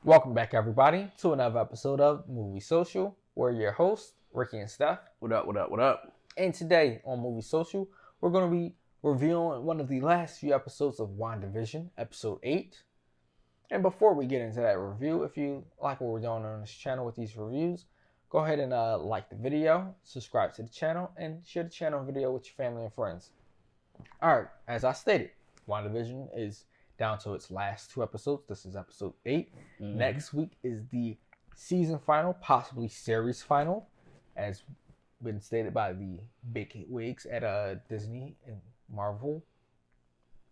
Welcome back, everybody, to another episode of Movie Social. We're your hosts, Ricky and Steph. What up, what up, what up? And today on Movie Social, we're going to be reviewing one of the last few episodes of WandaVision, episode 8. And before we get into that review, if you like what we're doing on this channel with these reviews, go ahead and like the video, subscribe to the channel, and share the channel video with your family and friends. Alright, as I stated, WandaVision is down to its last 2 episodes. This is episode 8. Mm-hmm. Next week is the season final, possibly series final, as been stated by the big wigs at Disney and Marvel.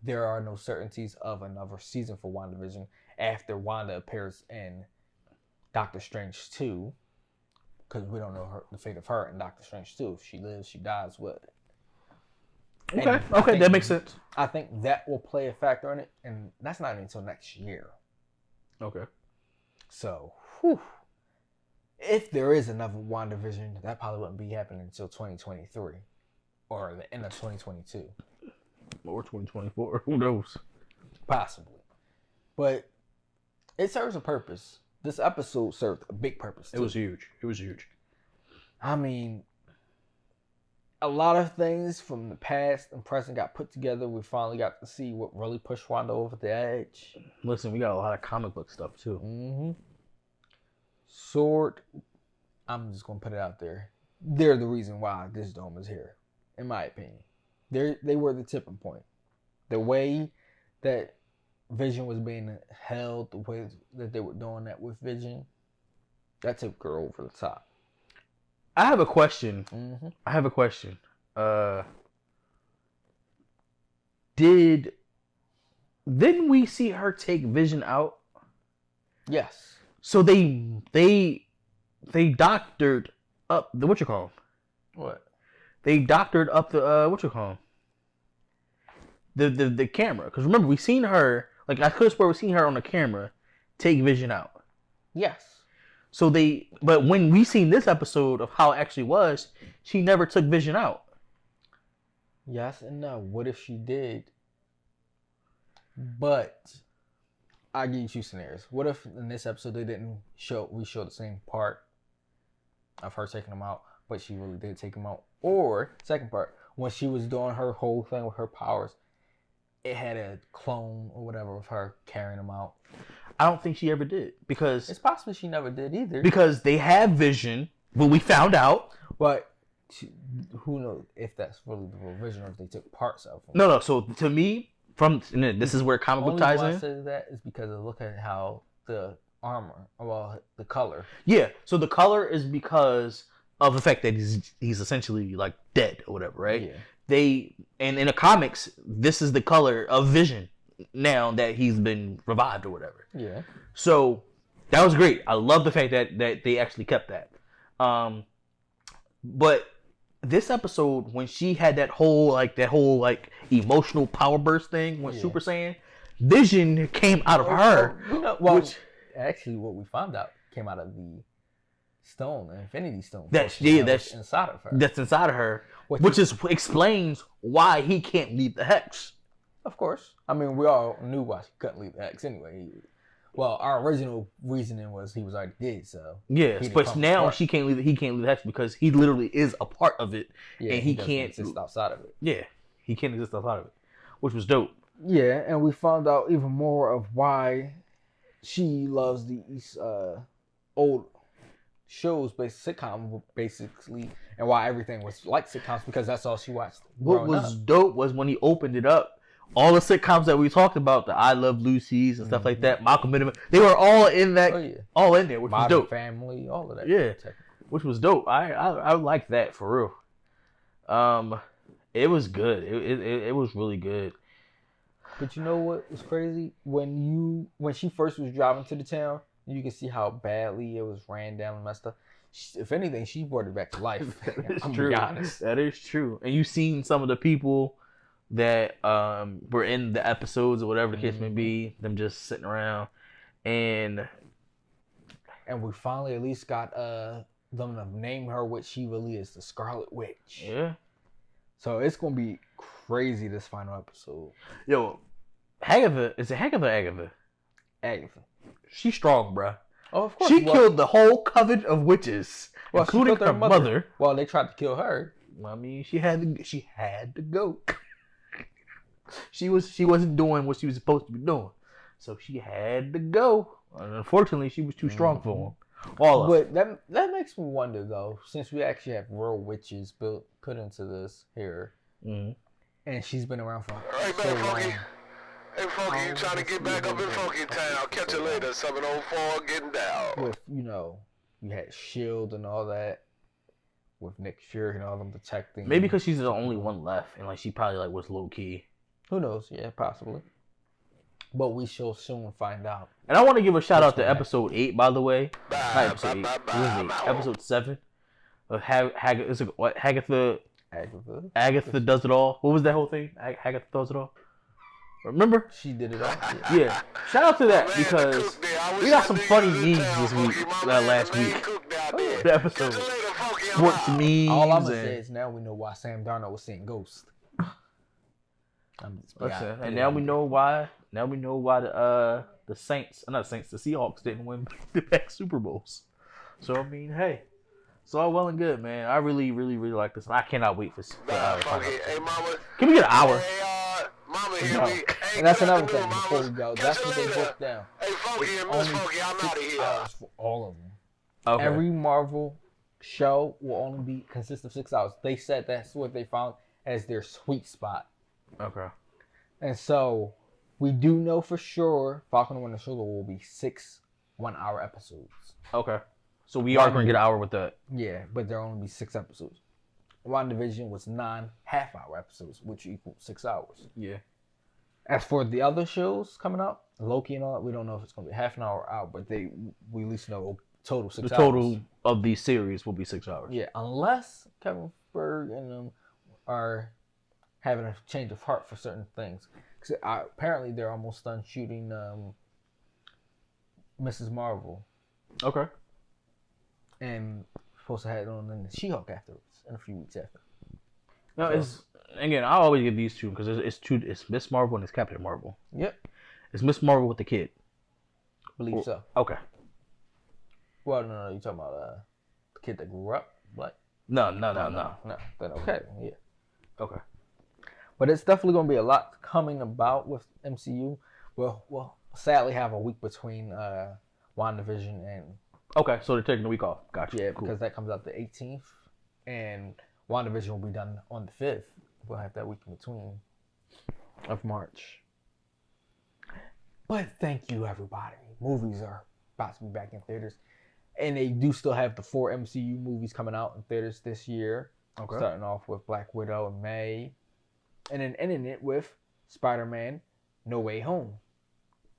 There are no certainties of another season for WandaVision after Wanda appears in Doctor Strange 2, because we don't know the fate of her in Doctor Strange 2. If she lives, she dies, what? Okay, that makes sense. I think that will play a factor in it, and that's not even until next year. Okay. So, if there is another WandaVision, that probably wouldn't be happening until 2023 or the end of 2022. Or 2024, who knows? Possibly. But it serves a purpose. This episode served a big purpose, too. It was huge. I mean, a lot of things from the past and present got put together. We finally got to see what really pushed Wanda over the edge. Listen, we got a lot of comic book stuff too. Mm-hmm. Sword, I'm just gonna put it out there. They're the reason why this dome is here, in my opinion. They were the tipping point. The way that Vision was being held, the way that they were doing that with Vision, that took her over the top. I have a question. Mm-hmm. Didn't we see her take Vision out? Yes. So they doctored up the What? They doctored up the the camera, because remember we seen her, like I could swear we seen her on the camera take Vision out. Yes. So but when we seen this episode of how it actually was, she never took Vision out. Yes and no. What if she did? But I'll give you 2 scenarios. What if in this episode they didn't show the same part of her taking him out, but she really did take him out? Or second part, when she was doing her whole thing with her powers, it had a clone or whatever of her carrying him out. I don't think she ever did, because it's possible she never did either. Because they have Vision, but we found out. But who knows if that's really the real Vision or if they took parts of him. No. So to me, this is where comic book ties in. Only why I say that is because I look at how the armor, the color. Yeah. So the color is because of the fact that he's essentially like dead or whatever, right? Yeah. And in the comics, this is the color of Vision now that he's been revived or whatever. Yeah. So that was great. I love the fact that they actually kept that. But this episode, when she had that whole emotional power burst thing, when Super Saiyan, Vision came out of her. Actually, what we found out came out of the stone, the Infinity Stone. That's inside of her. That's inside of her, which explains why he can't leave the Hex. Of course. I mean, we all knew why he couldn't leave the Hex anyway. Well, our original reasoning was he was already dead, so. Yes, but now he can't leave the Hex because he literally is a part of it, and he can't exist outside of it. Yeah, he can't exist outside of it, which was dope. Yeah, and we found out even more of why she loves these old shows, sitcoms, basically, and why everything was like sitcoms, because that's all she watched. What was dope was when he opened it up. All the sitcoms that we talked about, the I Love Lucy's and stuff like that, Malcolm Middleman, they were all in that, all in there, which was dope. Family, all of that. Yeah, which was dope. I liked that for real. It was good. It was really good. But you know what was crazy? When she first was driving to the town, you can see how badly it was ran down and messed up. If anything, she brought it back to life. That's true. That is true. And you've seen some of the people that were in the episodes or whatever the case may be, them just sitting around, and we finally at least got them to name her what she really is, the Scarlet Witch. Yeah. So it's gonna be crazy this final episode. Yo, Agatha, is it Agatha or Agatha? Agatha. She's strong, bruh. Oh, of course. She killed the whole coven of witches, including her mother. Well, they tried to kill her. I mean, she had to go. She wasn't doing what she was supposed to be doing, so she had to go. And unfortunately, she was too strong for them. But that makes me wonder though, since we actually have real witches put into this here, and she's been around for so long. Hey, Funky, you trying to get back up in Funky Town? I'll catch you later. 704, getting down. With you had S.H.I.E.L.D. and all that. With Nick Fury and all them protecting. Maybe because she's the only one left, and like she probably like was low key. Who knows? Yeah, possibly. But we shall soon find out. And I want to give a shout out to episode 8, by the way. Not episode 8. What was it? Episode 7 of Agatha does it all. What was that whole thing? Agatha does it all. Remember? She did it all. Yeah. Shout out to that because we got some funny memes this week, last week. The episode. Sports memes. All I'm gonna say is now we know why Sam Darnold was seeing ghosts. Listen, and now we know why. Now we know why the Seahawks didn't win back-to-back Super Bowls. So I mean, hey, it's all well and good, man. I really, really, really like this. I cannot wait for. Hey, mama. Can we get an hour? Hey, mama, hear me. And that's another thing before we go. That's what they broke down. Hey, Funky and Miss Funky, I'm out of here. Hours for all of them. Okay. Every Marvel show will only consist of 6 hours. They said that's what they found as their sweet spot. Okay. And so we do know for sure Falcon and Winter Soldier will be 6 1-hour episodes. Okay. So we are going to get an hour with that. Yeah, but there'll only be 6 episodes. WandaVision was 9 half-hour episodes, which equals 6 hours. Yeah. As for the other shows coming out, Loki and all that, we don't know if it's going to be half an hour out, but we at least know total 6 hours. The total of the series will be 6 hours. Yeah, unless Kevin Feige and them are having a change of heart for certain things. Because apparently they're almost done shooting Mrs. Marvel. Okay. And supposed to have it on in the She-Hulk afterwards, in a few weeks after. No, it's again. I always get these two because it's Miss Marvel and it's Captain Marvel. Yep. It's Miss Marvel with the kid. Believe so. Okay. Well, no, you talking about the kid that grew up, like? No. Then okay, yeah. Okay. But it's definitely going to be a lot coming about with MCU. We'll sadly have a week between WandaVision and. Okay, so they're taking the week off. Gotcha. Yeah, cool. because that comes out the 18th, and WandaVision will be done on the 5th. We'll have that week in between of March. But thank you, everybody. Movies are about to be back in theaters, and they do still have the 4 MCU movies coming out in theaters this year. Okay. Starting off with Black Widow in May, and then ending it with Spider-Man: No Way Home,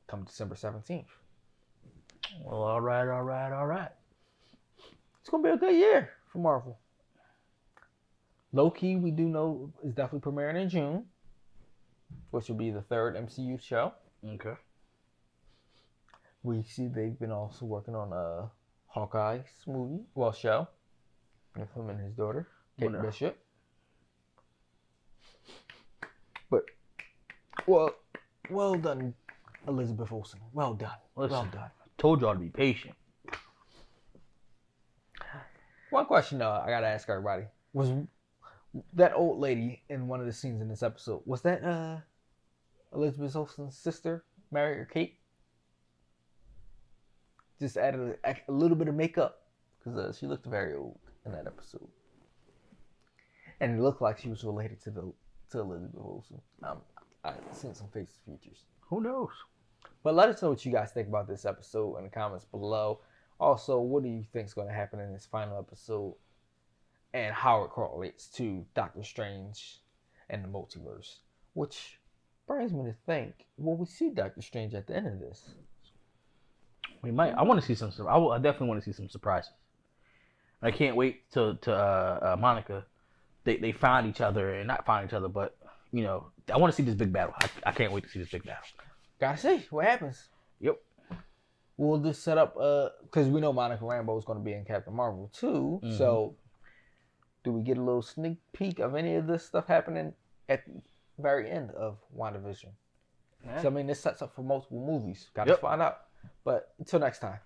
come December 17th. Well, all right. It's gonna be a good year for Marvel. Loki, we do know, is definitely premiering in June, which will be the 3rd MCU show. Okay. We see they've been also working on Hawkeye's show, with him and his daughter, Kate Bishop. But, well done, Elizabeth Olsen. Well done. Listen, well done. Told y'all to be patient. One question I gotta ask everybody: was that old lady in one of the scenes in this episode, was that Elizabeth Olsen's sister, Mary or Kate? Just added a little bit of makeup because she looked very old in that episode, and it looked like she was related to Elizabeth Olsen. I've seen some face features. Who knows? But let us know what you guys think about this episode in the comments below. Also, what do you think is going to happen in this final episode and how it correlates to Doctor Strange and the multiverse? Which brings me to think, will we see Doctor Strange at the end of this? We might. I want to see some. I definitely want to see some surprises. I can't wait till Monica. They find each other and not find each other, but I want to see this big battle. I can't wait to see this big battle. Gotta see what happens. Yep. We'll just set up because we know Monica Rambeau is going to be in Captain Marvel too. Mm-hmm. So, do we get a little sneak peek of any of this stuff happening at the very end of WandaVision? So I mean, this sets up for multiple movies. Got to find out. But until next time.